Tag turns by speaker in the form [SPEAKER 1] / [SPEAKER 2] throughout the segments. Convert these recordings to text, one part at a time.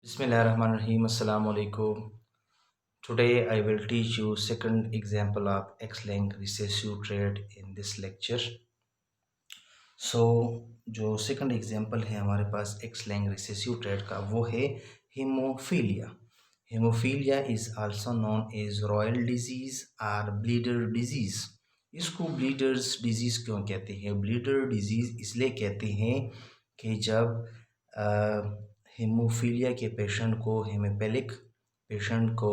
[SPEAKER 1] Bismillahirrahmanirrahim. Assalamu alaikum. Today I will teach you second example of X-linked recessive trait in this lecture. So जो second example है हमारे पास X-linked recessive trait का वो है hemophilia. Hemophilia is also known as royal disease or bleeder disease. इसको bleeders disease क्यों कहते हैं? bleeder disease इसलिए कहते हैं कि जब हीमोफीलिया के पेशेंट को हेमोफिलिक पेशेंट को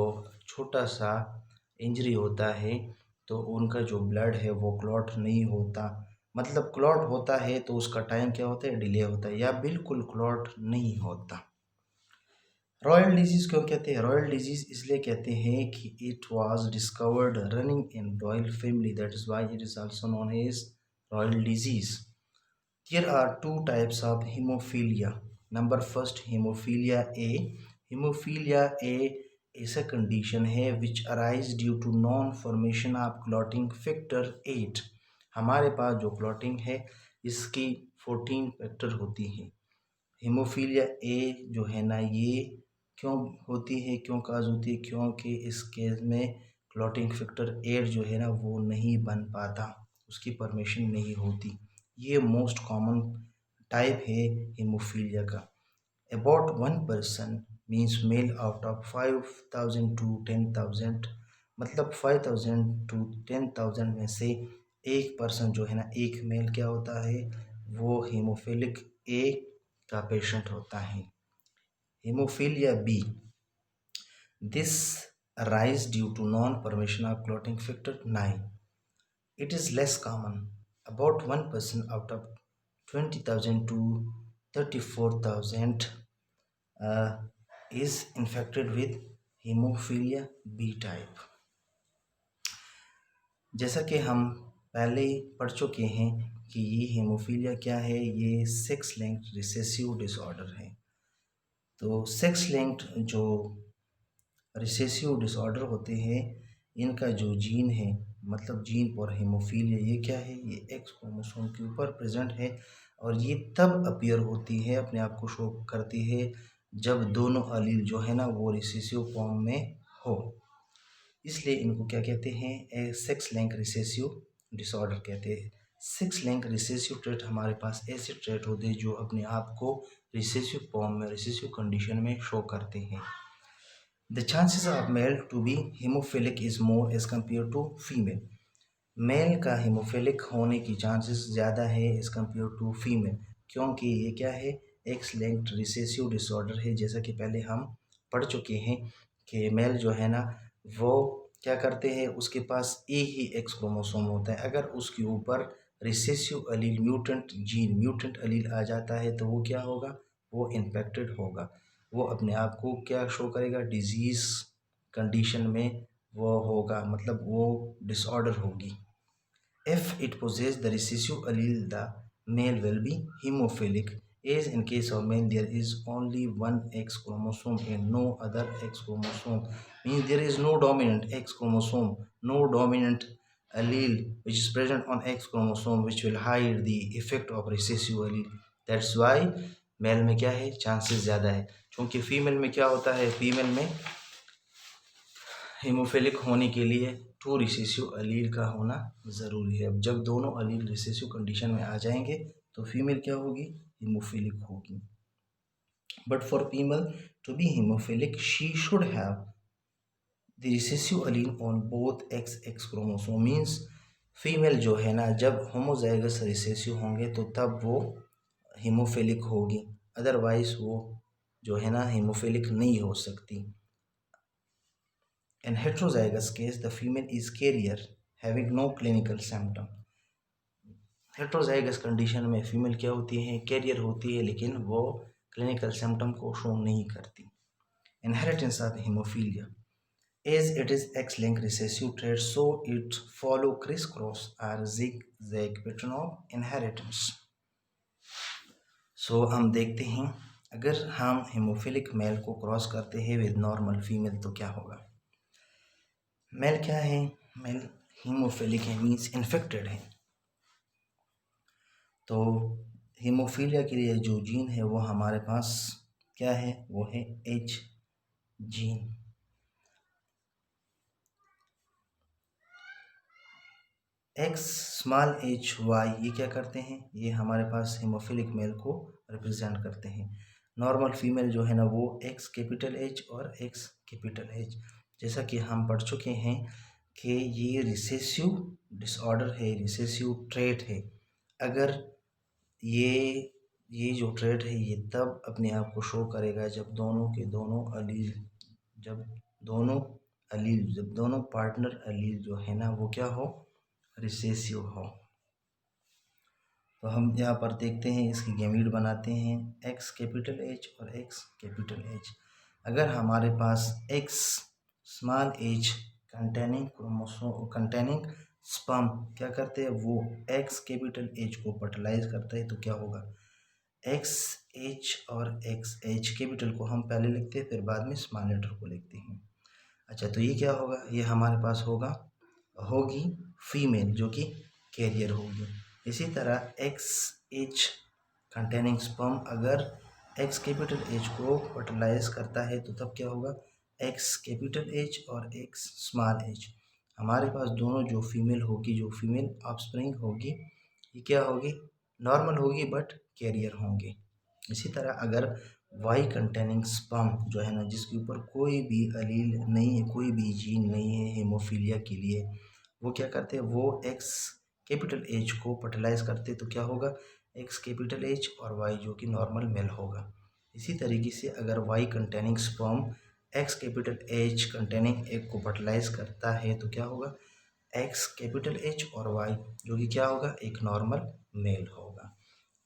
[SPEAKER 1] छोटा सा इंजरी होता है तो उनका जो ब्लड है वो क्लॉट नहीं होता, मतलब क्लॉट होता है तो उसका टाइम क्या होता है, डिले होता है या बिल्कुल क्लॉट नहीं होता। रॉयल डिजीज़ क्यों कहते हैं? रॉयल डिजीज़ इसलिए कहते हैं कि it was discovered running in royal family, that is why it is also known as royal disease. There are two types of hemophilia. Number first, hemophilia A. Hemophilia A is a condition है which arise due to non-formation of clotting factor 8. हमारे पास जो clotting है इसकी 14 factor होती है। Haemophilia A जो है ना ये क्यों होती है, क्यों काज होती है? क्योंकि इस केस में क्लॉटिंग फैक्टर 8 जो है ना वो नहीं बन पाता, उसकी परमिशन नहीं होती। ये मोस्ट कॉमन टाइप है हीमोफीलिया का। About 1% means male out of 5000 to 10,000, मतलब 5000 to 10,000 में से 1% जो है ना, एक मेल क्या होता है, वो हीमोफिलिक ए का पेशेंट होता है। Haemophilia B, this arise due to non-formation of clotting factor 9. It is less common. About 1% out of 20,000 to 34,000 is infected with hemophilia B type. जैसा कि हम पहले ही पढ़ चुके हैं कि ये हेमोफीलिया क्या है, ये सेक्स लिंक्ड रिसेसिव डिसऑर्डर है। तो सेक्स लिंक्ड जो रिसेसिव डिसऑर्डर होते हैं इनका जो जीन है, मतलब जीन फॉर हेमोफीलिया, ये क्या है, ये एक्स क्रोमोसोम के ऊपर प्रेजेंट है और ये तब अपीयर होती है, अपने आप को शो करती है जब दोनों अलील जो है ना वो रिसेसिव फॉर्म में हो। इसलिए इनको क्या कहते हैं, सेक्स लिंक रिसेसिव डिसऑर्डर कहते हैं। सेक्स लिंक रिसेसिव ट्रेट हमारे पास ऐसे ट्रेट होते हैं जो अपने आप को रिसेसिव फॉर्म में, रिसेसिव कंडीशन में शो करते हैं। The chances of male to be hemophilic is more as compared to female. Male का हेमोफिलिक होने की चांसेस ज़्यादा है एज़ कम्पेयर टू फीमेल, क्योंकि ये क्या है, एक्स लिंक्ड रिसेसिव डिसऑर्डर है। जैसा कि पहले हम पढ़ चुके हैं कि मेल जो है ना वो क्या करते हैं, उसके पास ए ही एक्स क्रोमोसोम होता है। अगर उसके ऊपर recessive allele mutant gene, mutant allele आ जाता है तो वो क्या होगा, वो इन्फेक्टेड होगा, वो अपने आप को क्या शो करेगा, डिजीज़ कंडीशन में वो होगा, मतलब वो डिसऑर्डर होगी। If it possesses the recessive allele, the male will be hemophilic. As in case of male, there is only one X chromosome and no other X chromosome. Means there is no dominant X chromosome, no dominant allele which is present on X chromosome which will hide the effect of recessive allele. That's why male में क्या है, chances ज़्यादा है। क्योंकि female में क्या होता है, फीमेल में हीमोफिलिक होने के लिए टू रिसेसिव अलील का होना ज़रूरी है। अब जब दोनों अलील रिसेसिव कंडीशन में आ जाएंगे तो फीमेल क्या होगी, हीमोफिलिक होगी। But for female to be haemophilic she should have the recessive allele on both X X chromosome. Means female जो है ना जब होमोजाइगस रिसेसिव होंगे तो तब वो हीमोफिलिक होगी, अदरवाइज वो जो है ना हीमोफिलिक नहीं हो सकती। In heterozygous case, the female is carrier having no clinical symptom. Heterozygous condition में फीमेल क्या होती है, कैरियर होती है, लेकिन वो क्लिनिकल सिम्टम को शो नहीं करती। Inheritance of haemophilia, as it is X-linked recessive trait, so it follow criss-cross or zigzag pattern of inheritance. So हम देखते हैं अगर हम हेमोफिलिक मेल को क्रॉस करते हैं विद नॉर्मल फीमेल तो क्या होगा। मेल क्या है, मेल हीमोफिलिक है, मीन्स इन्फेक्टेड है। तो हीमोफीलिया के लिए जो जीन है वो हमारे पास क्या है, वो है H gene. X small H Y ये क्या करते हैं, ये हमारे पास हीमोफिलिक मेल को रिप्रेजेंट करते हैं। नॉर्मल फीमेल जो है ना वो एक्स कैपिटल एच और एक्स कैपिटल एच। जैसा कि हम पढ़ चुके हैं कि ये रिसेसिव डिसऑर्डर है, रिसेसिव ट्रेट है। अगर ये जो ट्रेट है ये तब अपने आप को शो करेगा जब दोनों के दोनों अलील जब जब दोनों पार्टनर अलील जो है ना वो क्या हो, रिसेसिव हो। तो हम यहाँ पर देखते हैं, इसकी गैमीट बनाते हैं एक्स कैपिटल एच और एक्स कैपिटल एच। अगर हमारे पास X small H containing sperm क्या करते हैं, वो एक्स कैपिटल एच को फर्टिलाइज करता है, तो क्या होगा, एक्स एच और एक्स एच कैपिटल को हम पहले लिखते हैं, फिर बाद में स्मॉल लेटर को लिखते हैं। अच्छा, तो ये क्या होगा, ये हमारे पास होगी फीमेल जो कि कैरियर होगी। इसी तरह एक्स एच कंटेनिंग स्पर्म अगर एक्स कैपिटल एच को फर्टिलाइज करता है तो तब क्या होगा, एक्स कैपिटल एच और एक्स स्मॉल एच। हमारे पास दोनों जो फीमेल होगी, जो फीमेल ऑफस्प्रिंग होगी, ये क्या होगी, नॉर्मल होगी बट कैरियर होंगे। इसी तरह अगर वाई कंटेनिंग स्पर्म जो है ना, जिसके ऊपर कोई भी अलील नहीं है, कोई भी जीन नहीं है हेमोफीलिया के लिए, वो क्या करते हैं, वो एक्स कैपिटल एच को फर्टिलाइज करते, तो क्या होगा, एक्स कैपिटल एच और वाई जो कि नॉर्मल मेल होगा। इसी तरीके से अगर Y containing sperm X capital H containing egg को फर्टिलाइज करता है तो क्या होगा, एक्स कैपिटल एच और वाई जो कि क्या होगा, एक नॉर्मल मेल होगा।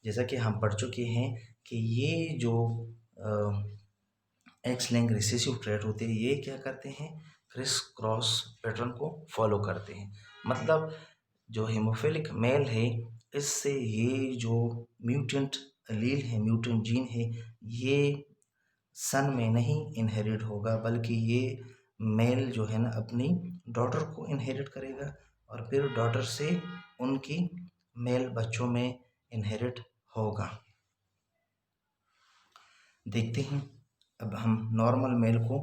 [SPEAKER 1] जैसा कि हम पढ़ चुके हैं कि ये जो एक्स लिंक रिसेसिव ट्रेट होते हैं, ये क्या करते हैं, क्रिस क्रॉस पैटर्न को फॉलो करते हैं। मतलब जो हेमोफिलिक मेल है, इससे ये जो म्यूटेंट अलील है, म्यूटेंट जीन है, ये सन में नहीं इनहेरिट होगा, बल्कि ये मेल जो है ना अपनी डॉटर को इनहेरिट करेगा और फिर डॉटर से उनकी मेल बच्चों में इनहेरिट होगा। देखते हैं, अब हम नॉर्मल मेल को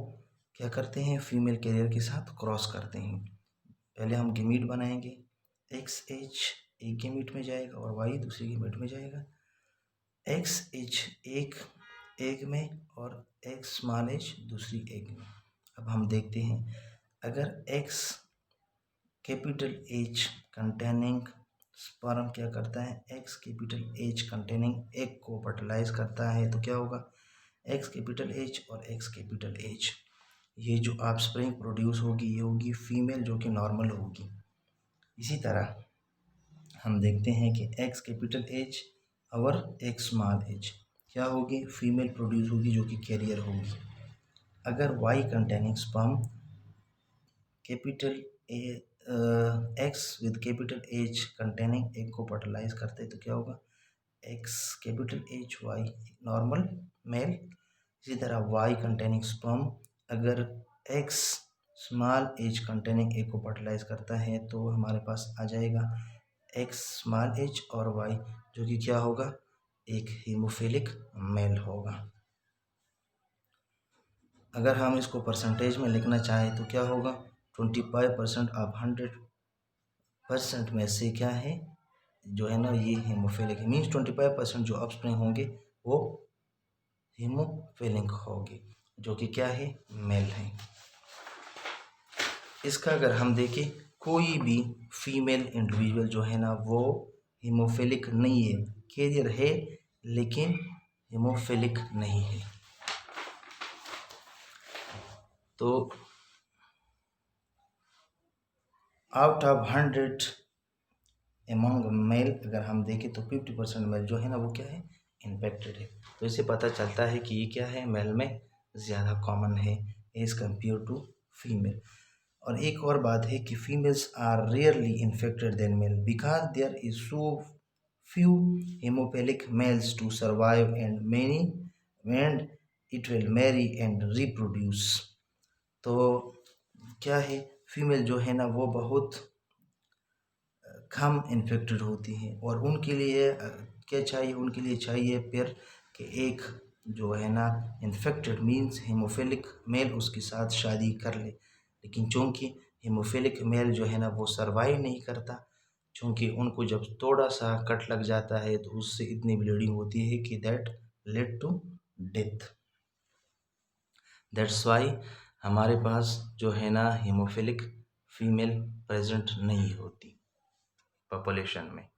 [SPEAKER 1] क्या करते हैं, फीमेल कैरियर के साथ क्रॉस करते हैं। पहले हम गैमीट बनाएंगे, एक्स एच एक गैमीट में जाएगा और वाई दूसरी गैमीट में जाएगा। एक्स एच एक एग में और एक्स स्मॉल एच दूसरी एग में। अब हम देखते हैं, अगर x capital H containing sperm क्या करता है, x capital H containing egg को फर्टिलाइज करता है, तो क्या होगा, एक्स कैपिटल एच और एक्स कैपिटल एच, ये जो ऑफस्प्रिंग प्रोड्यूस होगी ये होगी फीमेल जो कि नॉर्मल होगी। इसी तरह हम देखते हैं कि एक्स कैपिटल एच और एक्स स्मॉल एच क्या होगी, फीमेल प्रोड्यूस होगी जो कि कैरियर होगी। अगर Y containing sperm capital X with capital H containing egg को फर्टिलाइज करते हैं, तो क्या होगा, X capital H Y normal male. इसी तरह वाई कंटेनिंग स्पर्म अगर X small H containing egg को फर्टिलाइज करता है तो हमारे पास आ जाएगा एक्स स्मॉल एच और वाई जो कि क्या होगा, एक हीमोफिलिक मेल होगा। अगर हम इसको परसेंटेज में लिखना चाहें तो क्या होगा, 25% ऑफ 100% में से क्या है, जो है ना ये हीमोफिलिक मीन्स 25% जो ऑफस्प्रिंग होंगे वो हीमोफिलिक होंगे जो कि क्या है, मेल है। इसका अगर हम देखें, कोई भी फीमेल इंडिविजुअल जो है ना वो हीमोफिलिक नहीं है, कैरियर है लेकिन हीमोफिलिक नहीं है। तो आउट ऑफ 100 एमंग मेल अगर हम देखें तो 50% मेल जो है ना वो क्या है, इन्फेक्टेड है। तो इससे पता चलता है कि ये क्या है, मेल में ज़्यादा कॉमन है एज कम्पेयर टू फीमेल। और एक और बात है कि females are rarely infected then male because there is so few haemophilic males to survive and it will marry and reproduce. तो क्या है, फीमेल जो है ना वो बहुत कम इन्फेक्टेड होती हैं और उनके लिए क्या चाहिए, उनके लिए चाहिए फिर कि एक जो है ना इन्फेक्टेड मीन्स हीमोफिलिक मेल उसके साथ शादी कर ले, लेकिन चूंकि हीमोफिलिक मेल जो है ना वो सर्वाइव नहीं करता, चूंकि उनको जब थोड़ा सा कट लग जाता है तो उससे इतनी ब्लीडिंग होती है कि that led to death. That's why हमारे पास जो है ना हीमोफिलिक फीमेल प्रेजेंट नहीं होती पॉपुलेशन में।